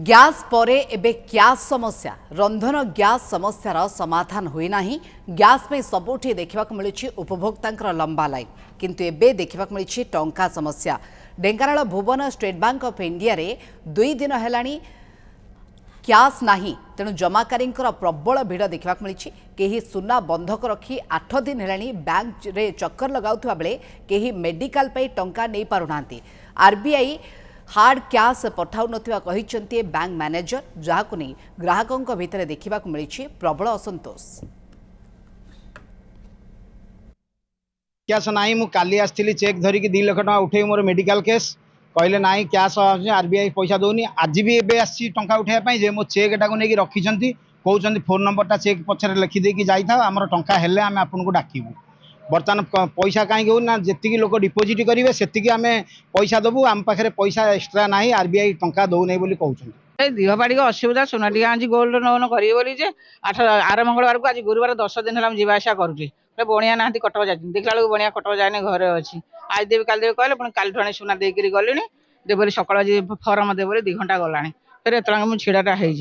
Gas परे एबे gas समस्या रंधन ग्यास समस्यार समाधान हुई नाही। ग्यास पे सबुठी देखा मिलूँ उपभोक्ता लंबा लाइन किंतु एबे देखा मिली टंका समस्या। ढेंकानाल भुवन स्टेट बैंक ऑफ इंडिया रे 2 दिन हेलानी क्यास नाही तेणु जमाकारी प्रबल भिड़ देखा मिली। कहीं सुना बंधक रखी 8 दिन हेलानी बैंक रे चक्कर लगाउथुवा बेले कहीं मेडिकल पे टंका नहीं पारुना। आरबीआई हार्ड क्यास पठाऊ नथिबा कहिसंती बैंक मैनेजर, जहाकु नहीं ग्राहकों भितर देखा मिली प्रबल असंतोष। कैश नाही मु काली आसली चेक धरिकी 2 लाख टका उठे मोर मेडिकल केस कहले नाही कैश आरबीआई पैसा दौनी। आज भी एबे आसी टंका उठाइबा जे मो चेक टाको नहीं रखिछंती कहउछंती फोन नंबर टा चेक पछरे लिखि देकी जाई था हमर टंका हेले आमे आपन को डाकिबू। बर्तमान पैसा कहीं हो ना जी लोक डिपोजिट करेंगे से पैसा दबू आम पाखे पैसा एक्सट्रा ना आरबीआई टंका दौ नहीं बोली कहते। दिहपाड़ी असुविधा सोनाटी आज गोल्ड लोन करेंगे आर मंगलवार को आज गुरुवार 10 दिन है जीवा आसा करुँचे बणिया ना कटक जा देखला बेलू बणिया कटक जाए घरे अच्छी आज देवी काल देवी कहले पुणी काली सुना देकर गली देवी सकाल आज फर्म देव 2 घंटा गला फिर एत मुझे छिड़ाटा हो